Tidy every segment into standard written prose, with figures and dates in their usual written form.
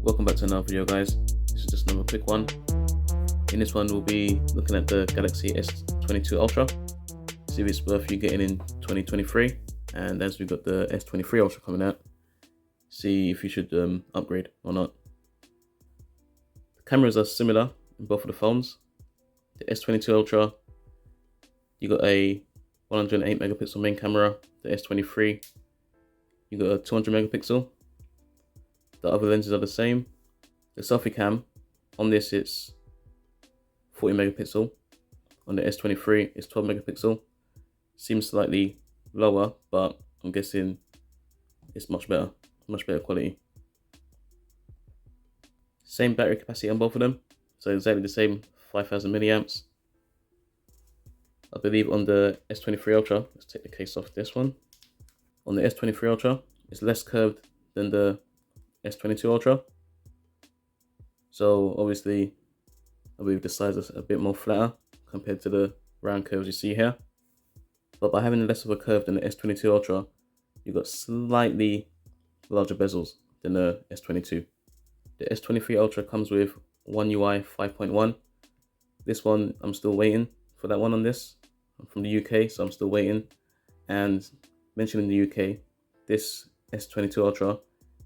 Welcome back to another video, guys. This is just another quick one. In this one we'll be looking at the Galaxy S22 Ultra, see if it's worth you getting in 2023, and as we've got the S23 Ultra coming out, see if you should upgrade or not. The cameras are similar in both of the phones. The S22 Ultra, you got a 108 megapixel main camera. The S23, you got a 200 megapixel. The other lenses are the same. The selfie cam on this, it's 40 megapixel. On the S23, it's 12 megapixel. Seems slightly lower, but I'm guessing it's much better quality. Same battery capacity on both of them, so exactly the same 5000 milliamps. I believe on the S23 Ultra, let's take the case off this one. On the S23 Ultra, it's less curved than the S22 Ultra. So obviously, I believe the sides are a bit more flatter compared to the round curves you see here. But by having less of a curve than the S22 Ultra, you've got slightly larger bezels than the S22. The S23 Ultra comes with One UI 5.1. This one, I'm still waiting for that one on this. I'm from the UK, so I'm still waiting. And mentioning the UK, this S22 Ultra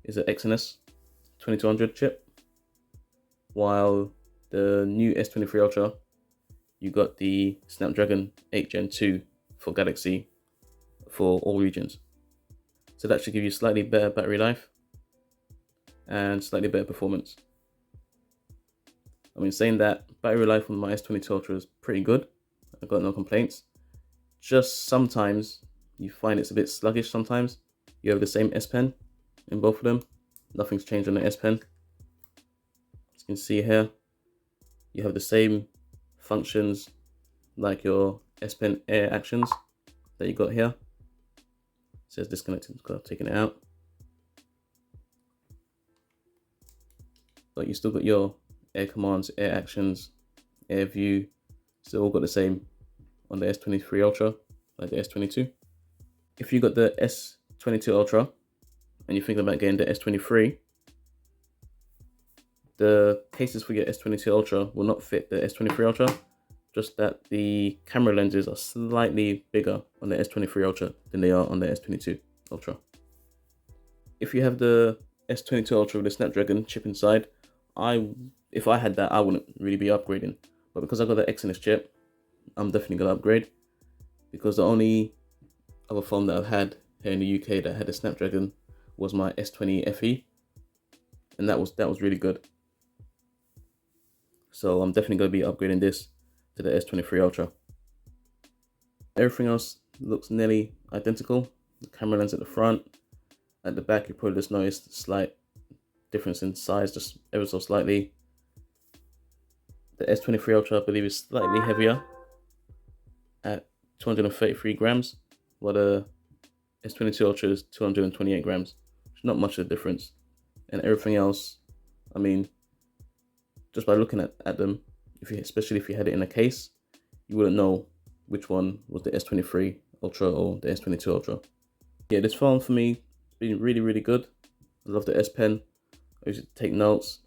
is an Exynos 2200 chip, while the new S23 Ultra, you got the Snapdragon 8 Gen 2 for Galaxy for all regions. So that should give you slightly better battery life and slightly better performance. I mean, saying that, battery life on my S22 Ultra is pretty good. I've got no complaints. Just sometimes you find it's a bit sluggish sometimes. You have the same S Pen in both of them. Nothing's changed on the S Pen. As you can see here, you have the same functions like your S Pen Air actions that you got here. It says disconnected because I've taken it out. But you still got your air commands, air actions, air view. Still all got the same on the S23 Ultra, like the S22. If you got the S22 Ultra and you're thinking about getting the S23, the cases for your S22 Ultra will not fit the S23 Ultra, just that the camera lenses are slightly bigger on the S23 Ultra than they are on the S22 Ultra. If you have the S22 Ultra with the Snapdragon chip inside, if I had that, I wouldn't really be upgrading. But because I got the Exynos chip, I'm definitely gonna upgrade, because the only other phone that I've had here in the UK that had a Snapdragon was my S20 FE, and that was really good. So I'm definitely gonna be upgrading this to the S23 Ultra. Everything else looks nearly identical. The camera lens at the front, at the back you probably just noticed a slight difference in size, just ever so slightly. The S23 Ultra, I believe, is slightly heavier at 233 grams, while the S22 Ultra is 228 grams. Not much of a difference. And everything else, I mean, just by looking at them, especially if you had it in a case, you wouldn't know which one was the S23 Ultra or the S22 Ultra. Yeah, this phone for me has been really good. I love the S Pen. I use it to take notes,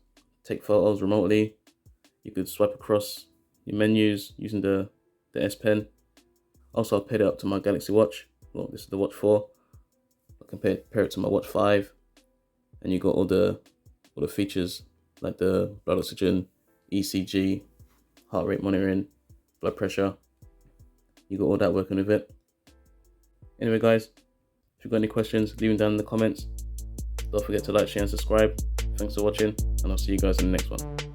take photos remotely. You could swipe across your menus using the S Pen. Also, I paired it up to my Galaxy Watch. Well, this is the Watch 4. I can pair it to my Watch 5, and you got all the features like the blood oxygen, ECG, heart rate monitoring, blood pressure. You got all that working with it. Anyway, guys, if you've got any questions, leave them down in the comments. Don't forget to like, share, and subscribe. Thanks for watching, and I'll see you guys in the next one.